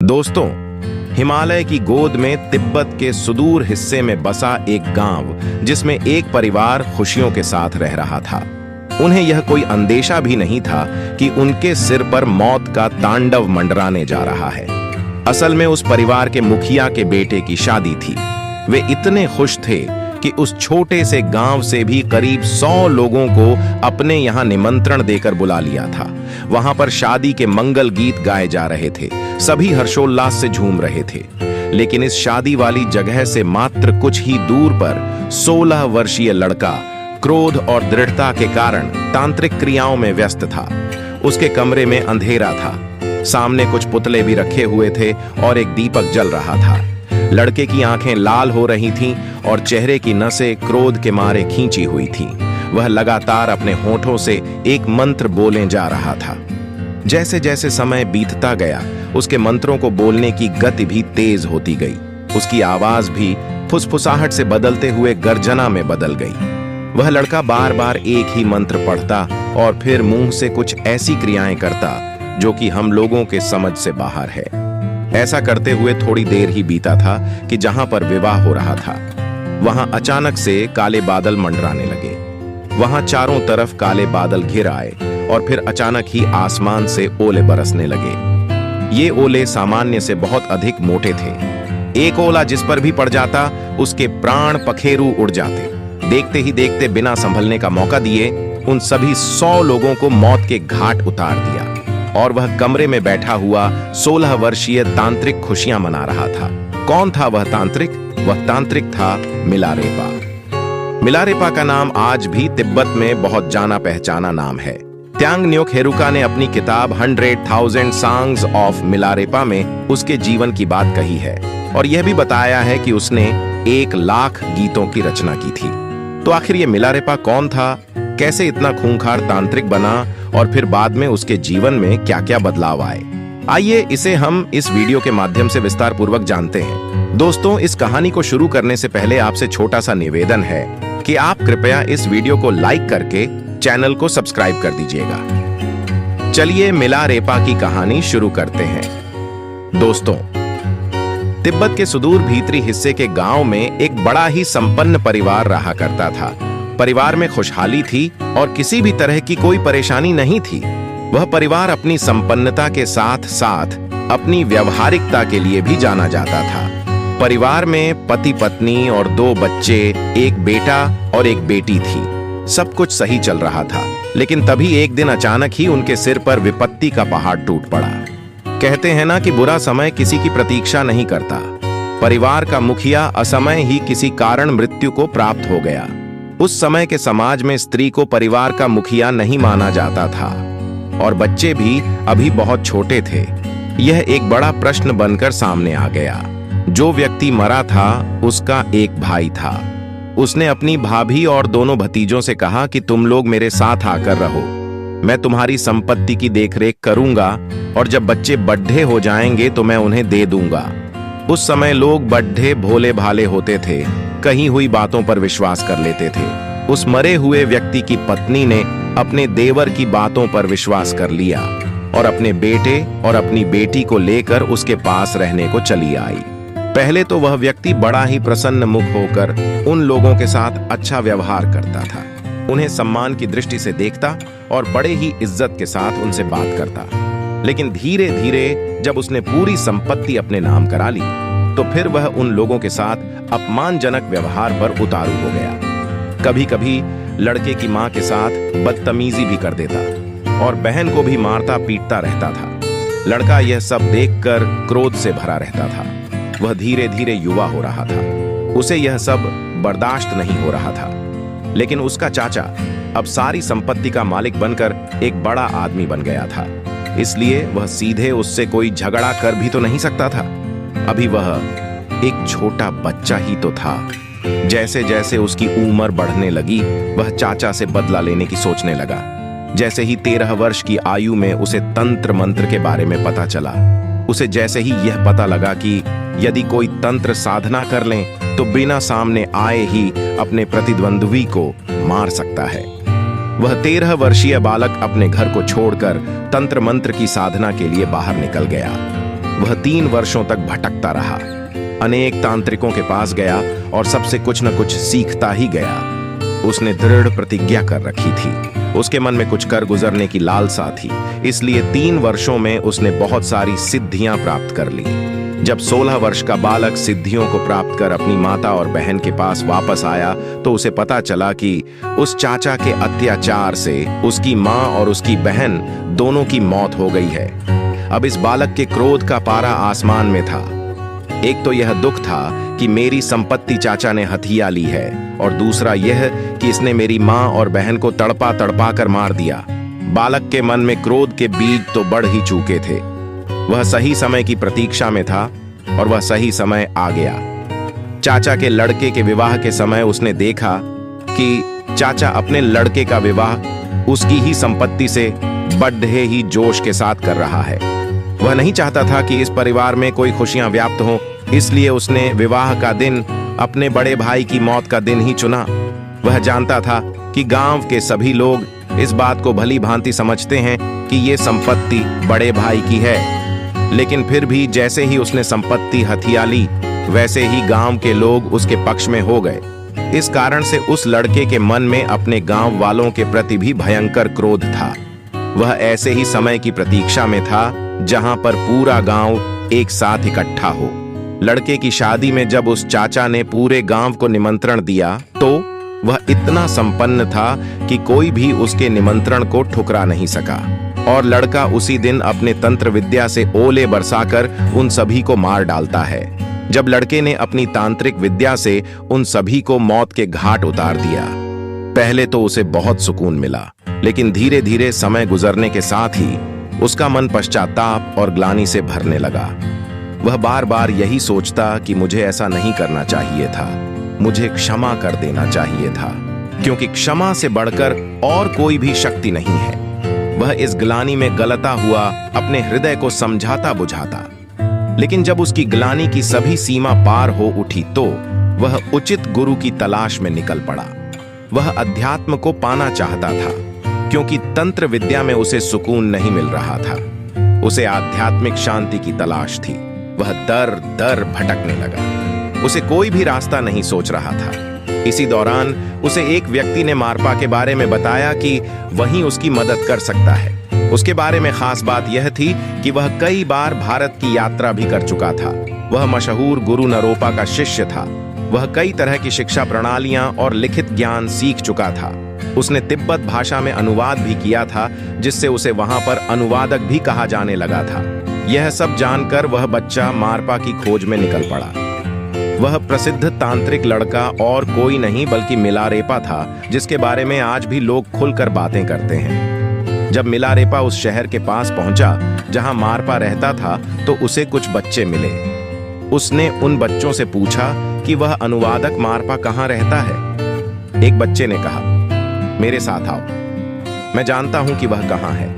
दोस्तों, हिमालय की गोद में तिब्बत के सुदूर हिस्से में बसा एक गांव, जिसमें एक परिवार खुशियों के साथ रह रहा था। उन्हें यह कोई अंदेशा भी नहीं था कि उनके सिर पर मौत का तांडव मंडराने जा रहा है। असल में उस परिवार के मुखिया के बेटे की शादी थी। वे इतने खुश थे कि उस छोटे से गांव से भी करीब 100 लोगों को अपने यहाँ निमंत्रण देकर बुला लिया था। वहां पर शादी के मंगल गीत गाए जा रहे थे, सभी हर्षोल्लास से झूम रहे थे। लेकिन इस शादी वाली जगह से मात्र कुछ ही दूर पर 16 वर्षीय लड़का क्रोध और दृढ़ता के कारण तांत्रिक क्रियाओं में व्यस्त था। उसके कमरे में अंधेरा था, सामने कुछ पुतले भी रखे हुए थे और एक दीपक जल रहा था। लड़के की आंखें लाल हो रही थीं और चेहरे की नसें क्रोध के मारे खींची हुई थीं। वह लगातार अपने होठों से एक मंत्र बोले जा रहा था। जैसे जैसे समय बीतता गया, उसके मंत्रों को बोलने की गति भी तेज होती गई। उसकी आवाज भी फुसफुसाहट से बदलते हुए गर्जना में बदल गई। वह लड़का बार बार एक ही मंत्र पढ़ता और फिर मुंह से कुछ ऐसी क्रियाएं करता जो कि हम लोगों के समझ से बाहर है। ऐसा करते हुए थोड़ी देर ही बीता था कि जहां पर विवाह हो रहा था, वहां अचानक से काले बादल मंडराने लगे। वहां चारों तरफ काले बादल घिर आए और फिर अचानक ही आसमान से ओले बरसने लगे। ये ओले सामान्य से बहुत अधिक मोटे थे। एक ओला जिस पर भी पड़ जाता, उसके प्राण पखेरु उड़ जाते। देखते ही देखते बिना संभलने का मौका दिए उन सभी 100 लोगों को मौत के घाट उतार दिया और वह कमरे में बैठा हुआ 16 वर्षीय तांत्रिक खुशियां मना रहा था। कौन था वह तांत्रिक? वह तांत्रिक था मिलारेपा। मिलारेपा का नाम आज भी तिब्बत में बहुत जाना पहचाना नाम है। त्यांग न्योक हेरुका ने अपनी किताब 100,000 Songs of मिलारेपा में उसके जीवन की बात कही है और यह भी बताया है कि उसने 1,00,000 गीतों की रचना की थी। तो आखिर ये मिलारेपा कौन था, कैसे इतना खूंखार तांत्रिक बना और फिर बाद में उसके जीवन में क्या क्या बदलाव आए? आइए इसे हम इस वीडियो के माध्यम से विस्तार पूर्वक जानते हैं। दोस्तों, इस कहानी को शुरू करने से पहले आपसे छोटा सा निवेदन है कि आप कृपया इस वीडियो को लाइक करके चैनल को सब्सक्राइब कर दीजिएगा। चलिए मिलारेपा की कहानी शुरू करते हैं। दोस्तों, तिब्बत के सुदूर भीतरी हिस्से के गांव में एक बड़ा ही संपन्न परिवार रहा करता था। परिवार में खुशहाली थी और किसी भी तरह की कोई परेशानी नहीं थी। वह परिवार अपनी संपन्नता के साथ साथ अपनी व्यवहारिकता के लिए भी जाना जाता था। परिवार में पति पत्नी और 2 बच्चे, एक बेटा और एक बेटी थी। सब कुछ सही चल रहा था, लेकिन तभी एक दिन अचानक ही उनके सिर पर विपत्ति का पहाड़ टूट पड़ा। कहते हैं ना कि बुरा समय किसी की प्रतीक्षा नहीं करता। परिवार का मुखिया असमय ही किसी कारण मृत्यु को प्राप्त हो गया। उस समय के समाज में स्त्री को परिवार का मुखिया नहीं माना जाता था और बच्चे भी अभी बहुत छोटे थे। यह एक बड़ा प्रश्न बनकर सामने आ गया। जो व्यक्ति मरा था उसका एक भाई था। उसने अपनी भाभी और दोनों भतीजों से कहा कि तुम लोग मेरे साथ आकर रहो, मैं तुम्हारी संपत्ति की देखरेख करूंगा और जब बच्चे बड्ढे हो जाएंगे तो मैं उन्हें दे दूंगा। उस समय लोग बड्ढे भोले भाले होते थे, कही हुई बातों पर विश्वास कर लेते थे। उस मरे हुए व्यक्ति की पत्नी ने अपने देवर की बातों पर विश्वास कर लिया और अपने बेटे और अपनी बेटी को लेकर उसके पास रहने को चली आई। पहले तो वह व्यक्ति बड़ा ही प्रसन्न मुख होकर उन लोगों के साथ अच्छा व्यवहार करता था, उन्हें सम्मान की दृष्टि से देखता और बड़े ही इज्जत के साथ उनसे बात करता। लेकिन धीरे धीरे जब उसने पूरी संपत्ति अपने नाम करा ली, तो फिर वह उन लोगों के साथ अपमानजनक व्यवहार पर उतारू हो गया। कभी कभी लड़के की मां के साथ बदतमीजी भी कर देता और बहन को भी मारता पीटता रहता था। लड़का यह सब देखकर क्रोध से भरा रहता था। वह धीरे धीरे युवा हो रहा था, उसे यह सब बर्दाश्त नहीं हो रहा था। लेकिन उसका चाचा अब सारी संपत्ति का मालिक बनकर एक बड़ा आदमी बन गया था, इसलिए वह सीधे उससे कोई झगड़ा कर भी तो नहीं सकता था। अभी वह एक छोटा बच्चा ही तो था। जैसे जैसे उसकी उम्र बढ़ने लगी, वह चाचा से बदला लेने की सोचने लगा। जैसे ही 13 वर्ष की आयु में उसे तंत्र मंत्र के बारे में पता चला, उसे जैसे ही यह पता लगा कि यदि कोई तंत्र साधना कर लें तो बिना सामने आए ही अपने प्रतिद्वंद्वी को मार सकता है, वह 13 वर्षीय बालक अपने घर को छोड़कर तंत्र मंत्र की साधना के लिए बाहर निकल गया। वह 3 वर्षों तक भटकता रहा। अनेक तांत्रिकों के पास गया और सबसे कुछ न कुछ सीखता ही गया। उसने दृढ़ प्रतिज्ञा कर रखी थी। उसके मन में कुछ कर गुजरने की लालसा थी, इसलिए 3 वर्षों में उसने बहुत सारी सिद्धियां प्राप्त कर ली। जब 16 वर्ष का बालक सिद्धियों को प्राप्त कर अपनी माता और बहन के पास वापस आया तो उसे पता चला कि उस चाचा के अत्याचार से उसकी माँ और उसकी बहन दोनों की मौत हो गई है। अब इस बालक के क्रोध का पारा आसमान में था। एक तो यह दुख था कि मेरी संपत्ति चाचा ने हथिया ली है, और दूसरा यह कि इसने मेरी माँ और बहन को तड़पा तड़पा कर मार दिया। बालक के मन में क्रोध के बीज तो बढ़ ही चुके थे। वह सही समय की प्रतीक्षा में था और वह सही समय आ गया। चाचा के लड़के के विवाह के समय उसने देखा कि चाचा अपने लड़के का विवाह उसकी ही संपत्ति से बड़े ही जोश के साथ कर रहा है। वह नहीं चाहता था कि इस परिवार में कोई खुशियां व्याप्त हों, इसलिए उसने विवाह का दिन अपने बड़े भाई की मौत का दिन ही चुना। वह जानता था कि गांव के सभी लोग इस बात को भली भांति समझते हैं कि ये संपत्ति बड़े भाई की है, लेकिन फिर भी जैसे ही उसने संपत्ति हथिया ली वैसे ही गांव के लोग उसके पक्ष में हो गए। इस कारण से उस लड़के के मन में अपने गांव वालों के प्रति भी भयंकर क्रोध था। वह ऐसे ही समय की प्रतीक्षा में था जहां पर पूरा गांव एक साथ इकट्ठा हो। लड़के की शादी में जब उस चाचा ने पूरे गांव को निमंत्रण दिया तो वह इतना संपन्न था कि कोई भी उसके निमंत्रण को ठुकरा नहीं सका, और लड़का उसी दिन अपने तंत्र विद्या से ओले बरसाकर उन सभी को मार डालता है। जब लड़के ने अपनी तांत्रिक विद्या से उन सभी को मौत के घाट उतार दिया, पहले तो उसे बहुत सुकून मिला, लेकिन धीरे धीरे समय गुजरने के साथ ही उसका मन पश्चाताप और ग्लानि से भरने लगा। वह बार बार यही सोचता कि मुझे ऐसा नहीं करना चाहिए था, मुझे क्षमा कर देना चाहिए था, क्योंकि क्षमा से बढ़कर और कोई भी शक्ति नहीं है। वह इस ग्लानि में गलता हुआ अपने हृदय को समझाता बुझाता, लेकिन जब उसकी ग्लानि की सभी सीमा पार हो उठी तो वह उचित गुरु की तलाश में निकल पड़ा। वह अध्यात्म को पाना चाहता था, क्योंकि तंत्र विद्या में उसे सुकून नहीं मिल रहा था। उसे आध्यात्मिक शांति की तलाश थी। वह दर दर भटकने लगा। उसे कोई भी रास्ता नहीं सोच रहा था। इसी दौरान उसे एक व्यक्ति ने मारपा के बारे में बताया कि वही उसकी मदद कर सकता है। उसके बारे में खास बात यह थी कि वह कई बार भारत की यात्रा भी कर चुका था। वह मशहूर गुरु नरोपा का शिष्य था। वह कई तरह की शिक्षा प्रणालियां और लिखित ज्ञान सीख चुका था। उसने तिब्बत भाषा में अनुवाद भी किया था, जिससे उसे वहां पर अनुवादक भी कहा जाने लगा था। यह सब जानकर वह बच्चा मारपा की खोज में निकल पड़ा। वह प्रसिद्ध तांत्रिक लड़का और कोई नहीं बल्कि मिलारेपा था, जिसके बारे में आज भी लोग खुलकर बातें करते हैं। जब मिलारेपा उस शहर के पास पहुंचा जहां मारपा रहता था तो उसे कुछ बच्चे मिले। उसने उन बच्चों से पूछा कि वह अनुवादक मारपा कहां रहता है। एक बच्चे ने कहा, मेरे साथ आओ, मैं जानता हूं कि वह कहां है।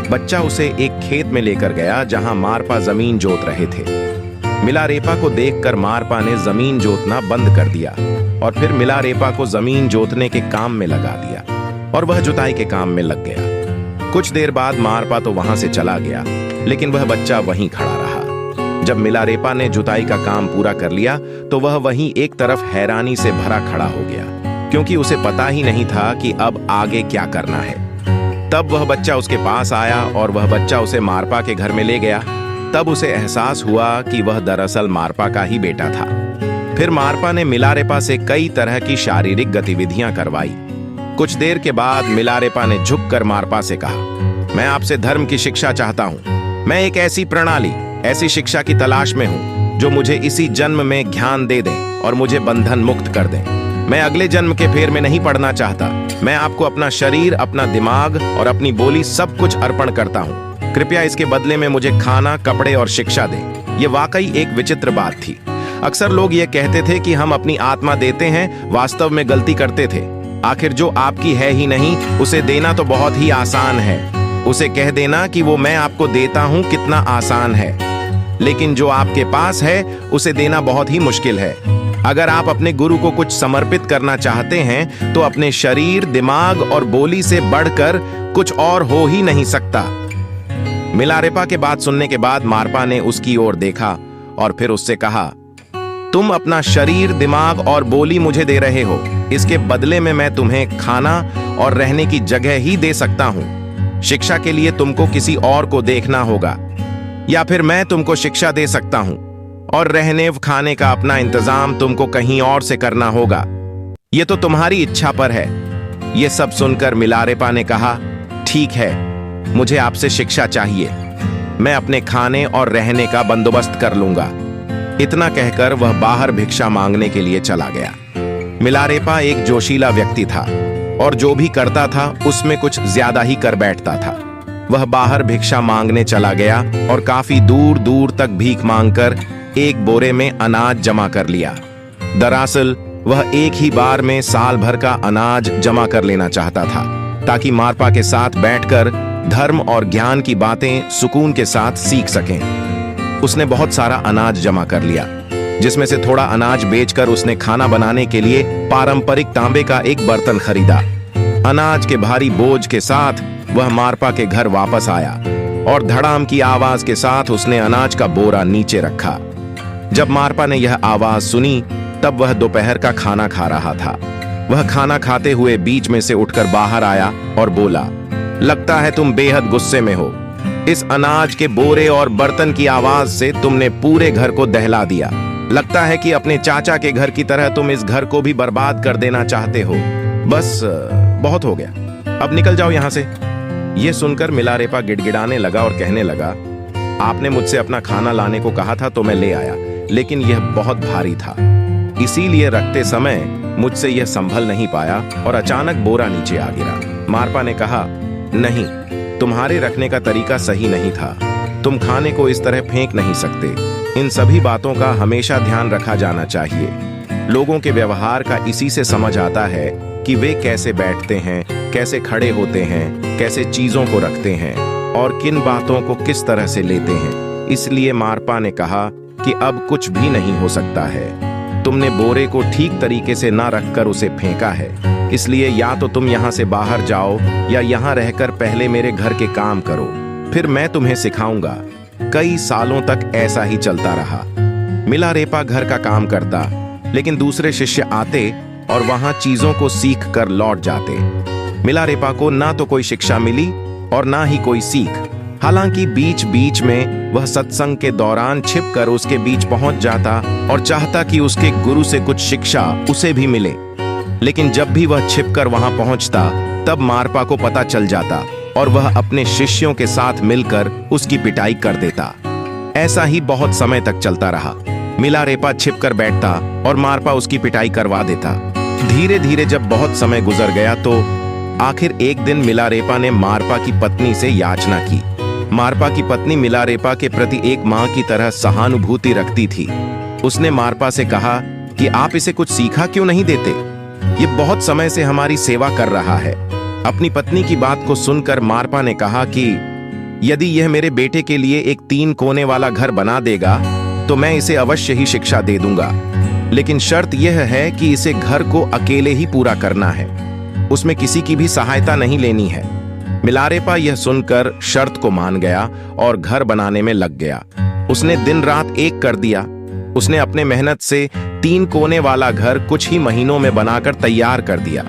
बच्चा उसे एक खेत में लेकर गया जहां मारपा जमीन जोत रहे थे। मिलारेपा को देखकर मारपा ने जमीन जोतना बंद कर दिया और फिर मिलारेपा को जमीन जोतने के काम में लगा दिया और वह जुताई के काम में लग गया। कुछ देर बाद मारपा तो वहां से चला गया, लेकिन वह बच्चा वहीं खड़ा रहा। जब मिलारेपा ने जुताई का काम पूरा कर लिया तो वह वहीं एक तरफ हैरानी से भरा खड़ा हो गया, क्योंकि उसे पता ही नहीं था कि अब आगे क्या करना है। तब वह बच्चा उसके पास आया और वह बच्चा उसे मारपा के घर में ले गया। तब उसे एहसास हुआ कि वह दरअसल मारपा का ही बेटा था। फिर मारपा ने मिलारेपा से कई तरह की शारीरिक गतिविधियां करवाई। कुछ देर के बाद मिलारेपा ने झुककर मारपा से कहा, मैं आपसे धर्म की शिक्षा चाहता हूं। मैं एक ऐसी प्रणाली, ऐसी शिक्षा की तलाश में हूं जो मुझे इसी जन्म में ज्ञान दे दें और मुझे बंधन मुक्त कर दें। मैं अगले जन्म के फेर में नहीं पड़ना चाहता। मैं आपको अपना शरीर, अपना दिमाग और अपनी बोली सब कुछ अर्पण करता हूँ। कृपया इसके बदले में मुझे खाना, कपड़े और शिक्षा दें। यह वाकई एक विचित्र बात थी। अक्सर लोग ये कहते थे कि हम अपनी आत्मा देते हैं, वास्तव में गलती करते थे। आखिर जो आपकी है ही नहीं, उसे देना तो बहुत ही आसान है। उसे कह देना कि वो मैं आपको देता हूं कितना आसान है, लेकिन जो आपके पास है उसे देना बहुत ही मुश्किल है। अगर आप अपने गुरु को कुछ समर्पित करना चाहते हैं तो अपने शरीर, दिमाग और बोली से बढ़कर कुछ और हो ही नहीं सकता। मिलारेपा के बात सुनने के बाद मारपा ने उसकी ओर देखा और फिर उससे कहा, तुम अपना शरीर, दिमाग और बोली मुझे दे रहे हो। इसके बदले में मैं तुम्हें खाना और रहने की जगह ही दे सकता हूं। शिक्षा के लिए तुमको किसी और को देखना होगा, या फिर मैं तुमको शिक्षा दे सकता हूं और रहने व खाने का अपना इंतजाम तुमको कहीं और से करना होगा। यह तो तुम्हारी इच्छा पर है। यह सब सुनकर मिलारेपा ने कहा, ठीक है, मुझे आपसे शिक्षा चाहिए। मैं अपने खाने और रहने का बंदोबस्त कर लूंगा। इतना कहकर वह बाहर भिक्षा मांगने के लिए चला गया। मिलारेपा एक जोशीला व्यक्ति था और जो भी करता था उसमें कुछ ज्यादा ही कर बैठता था। वह बाहर भिक्षा मांगने चला गया और काफी दूर दूर तक भीख मांगकर एक बोरे में अनाज जमा कर लिया। दरअसल वह एक ही बार में साल भर का अनाज जमा कर लेना चाहता था, ताकि मारपा के साथ बैठकर धर्म और ज्ञान की बातें सुकून के साथ सीख सकें। उसने बहुत सारा अनाज जमा कर लिया, जिसमें से थोड़ा अनाज बेचकर उसने खाना बनाने के लिए पारंपरिक तांबे का एक बर्तन खरीदा। अनाज के भारी बोझ के साथ वह मारपा के घर वापस आया और धड़ाम की आवाज के साथ उसने अनाज का बोरा नीचे रखा। जब मारपा ने यह आवाज सुनी तब वह दोपहर का खाना खा रहा था। वह खाना खाते हुए बीच में से उठकर बाहर आया और बोला, लगता है तुम बेहद गुस्से में हो। इस अनाज के बोरे और बर्तन की आवाज से तुमने पूरे घर को दहला दिया। लगता है कि अपने चाचा के घर की तरह तुम इस घर को भी बर्बाद कर देना चाहते हो। बस बहुत हो गया, अब निकल जाओ यहां से। यह सुनकर मिलारेपा गिड़गिड़ाने लगा और कहने लगा, आपने मुझसे अपना खाना लाने को कहा था तो मैं ले आया, लेकिन यह बहुत भारी था, इसीलिए रखते समय मुझसे यह संभल नहीं पाया और अचानक बोरा नीचे आ गिरा। मारपा ने कहा, नहीं, तुम्हारे रखने का तरीका सही नहीं था। तुम खाने को इस तरह फेंक नहीं सकते। इन सभी बातों का हमेशा ध्यान रखा जाना चाहिए। लोगों के व्यवहार का इसी से समझ आता है कि वे कैसे बैठते हैं, कैसे खड़े होते हैं, कैसे चीजों को रखते हैं और किन बातों को किस तरह से लेते हैं। इसलिए मारपा ने कहा कि अब कुछ भी नहीं हो सकता है। तुमने बोरे को ठीक तरीके से ना रखकर उसे फेंका है, इसलिए या तो तुम यहाँ से बाहर जाओ या यहाँ रहकर पहले मेरे घर के काम करो, फिर मैं तुम्हें सिखाऊंगा। कई सालों तक ऐसा ही चलता रहा। मिलारेपा घर का काम करता, लेकिन दूसरे शिष्य आते और वहां चीजों को सीख कर लौट जाते। मिलारेपा को ना तो कोई शिक्षा मिली और ना ही कोई सीख। हालांकि बीच बीच में वह सत्संग के दौरान छिपकर उसके बीच पहुंच जाता और चाहता कि उसके गुरु से कुछ शिक्षा उसे भी मिले, लेकिन जब भी वह छिपकर वहां पहुंचता तब मारपा को पता चल जाता और वह अपने शिष्यों के साथ मिलकर उसकी पिटाई कर देता। ऐसा ही बहुत समय तक चलता रहा। मिलारेपा छिपकर बैठता और मारपा उसकी पिटाई करवा देता। धीरे धीरे जब बहुत समय गुजर गया तो आखिर एक दिन मिलारेपा ने मारपा की पत्नी से याचना की। मारपा की पत्नी मिलारेपा के प्रति एक मां की तरह सहानुभूति रखती थी। उसने मारपा से कहा कि आप इसे कुछ सीखा क्यों नहीं देते? ये बहुत समय से हमारी सेवा कर रहा है। अपनी पत्नी की बात को सुनकर मारपा ने कहा कि यदि यह मेरे बेटे के लिए एक 3 कोने वाला घर बना देगा तो मैं इसे अवश्य ही शिक्षा दे दूंगा, लेकिन शर्त यह है कि इसे घर को अकेले ही पूरा करना है, उसमें किसी की भी सहायता नहीं लेनी है। मिलारेपा यह सुनकर शर्त को मान गया और घर बनाने में लग गया। उसने दिन रात एक कर दिया। उसने अपने मेहनत से 3 कोने वाला घर कुछ ही महीनों में बनाकर तैयार कर दिया।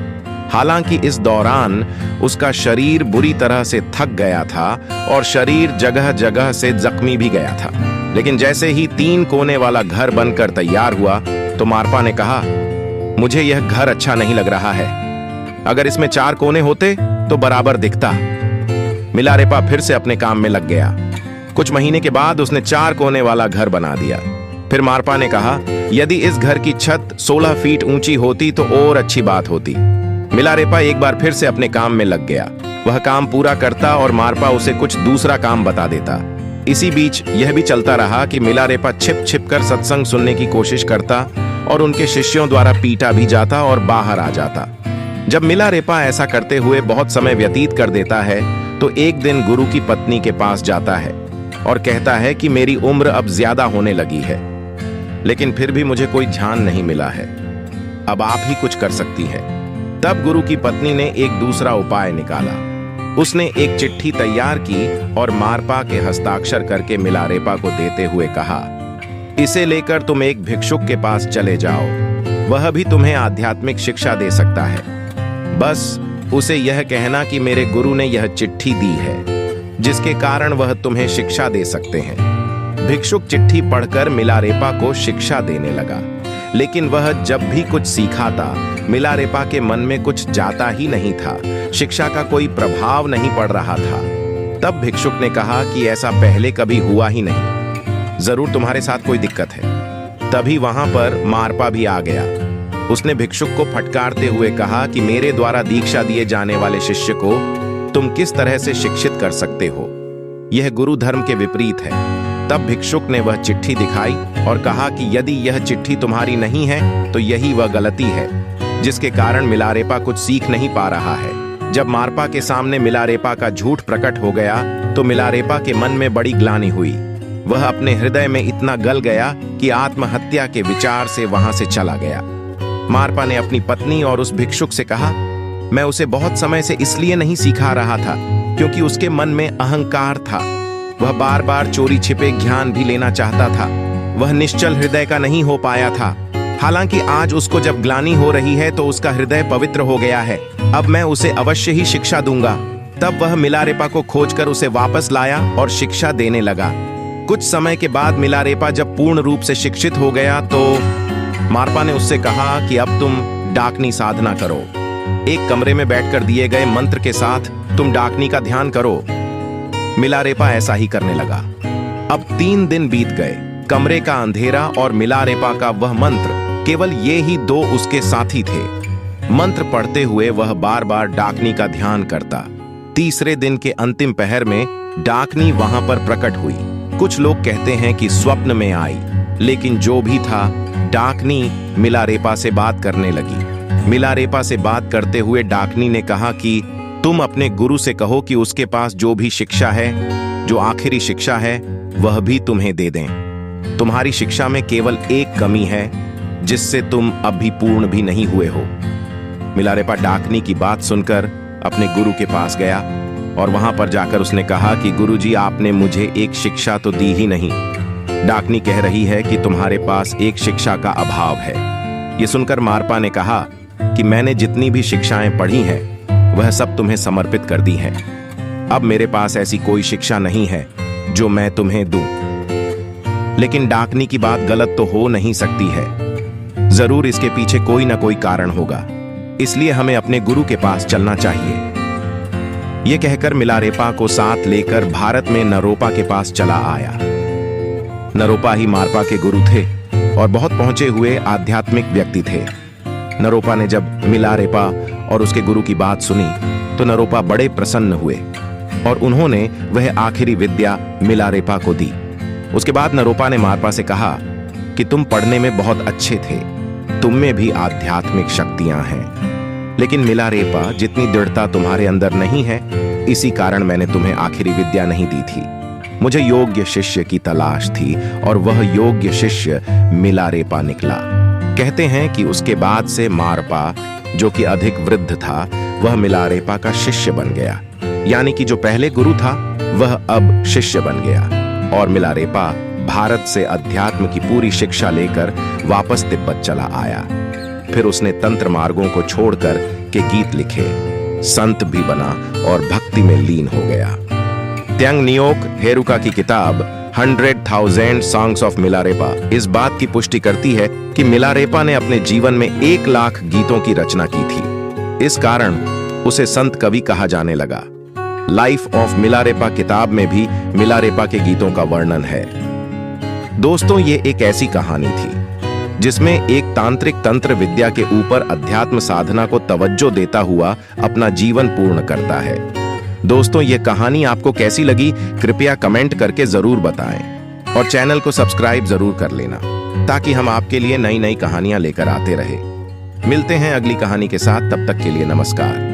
हालांकि इस दौरान उसका शरीर बुरी तरह से थक गया था और शरीर जगह जगह से जख्मी भी गया था, लेकिन जैसे ही 3 कोने वाला घर बनकर तैयार हुआ तो मारपा ने कहा, मुझे यह घर अच्छा नहीं लग रहा है। अगर इसमें 4 कोने होते तो बराबर दिखता। मिलारेपा फिर से अपने काम में लग गया। कुछ महीने के बाद उसने 4 कोने वाला घर बना दिया। फिर मारपा ने कहा, यदि इस घर की छत 16 फीट ऊंची होती तो और अच्छी बात होती। मिलारेपा एक बार फिर से अपने काम में लग गया। वह काम पूरा करता और मारपा उसे कुछ दूसरा काम बता देता। इसी बीच यह भी चलता रहा कि मिलारेपा छिप छिप कर सत्संग सुनने की कोशिश करता और उनके शिष्यों द्वारा पीटा भी जाता और बाहर आ जाता। जब मिलारेपा ऐसा करते हुए बहुत समय व्यतीत कर देता है तो एक दिन गुरु की पत्नी के पास जाता है और कहता है कि मेरी उम्र अब ज्यादा होने लगी है, लेकिन फिर भी मुझे कोई ध्यान नहीं मिला है। अब आप ही कुछ कर सकती है। तब गुरु की पत्नी ने एक दूसरा उपाय निकाला। उसने एक चिट्ठी तैयार की और मारपा के हस्ताक्षर करके मिलारेपा को देते हुए कहा, इसे लेकर तुम एक भिक्षुक के पास चले जाओ, वह भी तुम्हें आध्यात्मिक शिक्षा दे सकता है। बस उसे यह कहना कि मेरे गुरु ने यह चिट्ठी दी है, जिसके कारण वह तुम्हें शिक्षा दे सकते हैं। भिक्षुक चिट्ठी पढ़कर मिलारेपा को शिक्षा देने लगा, लेकिन वह जब भी कुछ सीखा था, मिलारेपा के मन में कुछ जाता ही नहीं था, शिक्षा का कोई प्रभाव नहीं पड़ रहा था। तब भिक्षुक ने कहा कि ऐसा पहले कभी हुआ ही नहीं, जरूर तुम्हारे साथ कोई दिक्कत है। तभी वहां पर मारपा भी आ गया। उसने भिक्षुक को फटकारते हुए कहा कि मेरे द्वारा दीक्षा दिए जाने वाले शिष्य को तुम किस तरह से शिक्षित कर सकते हो, यह गुरु धर्म के विपरीत है। तब भिक्षुक ने वह चिट्ठी दिखाई और कहा कि यदि यह चिट्ठी तुम्हारी नहीं है तो यही वह गलती है, जिसके कारण मिलारेपा कुछ सीख नहीं पा रहा है। जब मारपा के सामने मिलारेपा का झूठ प्रकट हो गया तो मिलारेपा के मन में बड़ी ग्लानि हुई। वह अपने हृदय में इतना गल गया कि आत्महत्या के विचार से वहां से चला गया। मारपा ने अपनी पत्नी और उस भिक्षुक से कहा, मैं उसे बहुत समय से इसलिए नहीं सिखा रहा था क्योंकि उसके मन में अहंकार था। वह बार बार चोरी छिपे ज्ञान भी लेना चाहता था। वह निश्चल हृदय का नहीं हो पाया था। हालांकि आज उसको जब ग्लानि हो रही है तो उसका हृदय पवित्र हो गया है। अब मैं उसे अवश्य ही शिक्षा दूंगा। तब वह मिलारेपा को खोजकर उसे वापस लाया और शिक्षा देने लगा। कुछ समय के बाद मिलारेपा जब पूर्ण रूप से शिक्षित हो गया तो मारपा ने उससे कहा कि अब तुम डाकनी साधना करो। एक कमरे में बैठकर दिए गए मंत्र के साथ तुम डाकनी का ध्यान करो। मिलारेपा ऐसा ही करने लगा। अब 3 दिन बीत गए। कमरे का अंधेरा और मिलारेपा का वह मंत्र, केवल ये ही 2 उसके साथी थे। मंत्र पढ़ते हुए वह बार बार डाकनी का ध्यान करता। तीसरे दिन के अंतिम पहर में डाकनी वहां पर प्रकट हुई। कुछ लोग कहते हैं कि स्वप्न में आई, लेकिन जो भी था, डाकनी मिलारेपा से बात करने लगी। मिलारेपा से बात करते हुए डाकनी ने कहा कि तुम अपने गुरु से कहो कि उसके पास जो भी शिक्षा है, जो आखिरी शिक्षा है, वह भी तुम्हें दे दें। तुम्हारी शिक्षा में केवल एक कमी है, जिससे तुम अभी पूर्ण भी नहीं हुए हो। मिलारेपा डाकनी की बात सुनकर अपने गुरु के पास गया और वहां पर जाकर उसने कहा कि गुरुजी, आपने मुझे एक शिक्षा तो दी ही नहीं। डाकनी कह रही है कि तुम्हारे पास एक शिक्षा का अभाव है। यह सुनकर मारपा ने कहा कि मैंने जितनी भी शिक्षाएं पढ़ी हैं वह सब तुम्हें समर्पित कर दी हैं। अब मेरे पास ऐसी कोई शिक्षा नहीं है जो मैं तुम्हें दूं। लेकिन डाकनी की बात गलत तो हो नहीं सकती है। जरूर इसके पीछे कोई ना कोई कारण होगा, इसलिए हमें अपने गुरु के पास चलना चाहिए। यह कहकर मिलारेपा को साथ लेकर भारत में नरोपा के पास चला आया। नरोपा ही मारपा के गुरु थे और बहुत पहुंचे हुए आध्यात्मिक व्यक्ति थे। नरोपा ने जब मिलारेपा और उसके गुरु की बात सुनी तो नरोपा बड़े प्रसन्न हुए और उन्होंने वह आखिरी विद्या मिलारेपा को दी। उसके बाद नरोपा ने मारपा से कहा कि तुम पढ़ने में बहुत अच्छे थे, तुम में भी आध्यात्मिक शक्तियां हैं, लेकिन मिलारेपा, जितनी दृढ़ता तुम्हारे अंदर नहीं है, इसी कारण मैंने तुम्हें आखिरी विद्या नहीं दी थी। मुझे योग्य शिष्य की तलाश थी और वह योग्य शिष्य मिलारेपा निकला। कहते हैं कि उसके बाद से मारपा, जो कि अधिक वृद्ध था, वह मिलारेपा का शिष्य बन गया। यानी कि जो पहले गुरु था वह अब शिष्य बन गया और मिलारेपा भारत से अध्यात्म की पूरी शिक्षा लेकर वापस तिब्बत चला आया। फिर उसने तंत्र मार्गों को छोड़कर के गीत लिखे, संत भी बना और भक्ति में लीन हो गया। त्यांग नियोक हेरुका की किताब 100,000 Songs of मिलारेपा इस बात की पुष्टि करती है कि मिलारेपा ने अपने जीवन में 1 लाख गीतों की रचना की थी। इस कारण उसे संत कवि कहा जाने लगा। लाइफ ऑफ मिलारेपा किताब में भी मिलारेपा के गीतों का वर्णन है। दोस्तों, ये एक ऐसी कहानी थी जिसमें एक तांत्रिक तंत्र विद्या के ऊपर अध्यात्म साधना को तवज्जो देता हुआ अपना जीवन पूर्ण करता है। दोस्तों, ये कहानी आपको कैसी लगी कृपया कमेंट करके जरूर बताएं और चैनल को सब्सक्राइब जरूर कर लेना ताकि हम आपके लिए नई नई कहानियां लेकर आते रहे। मिलते हैं अगली कहानी के साथ, तब तक के लिए नमस्कार।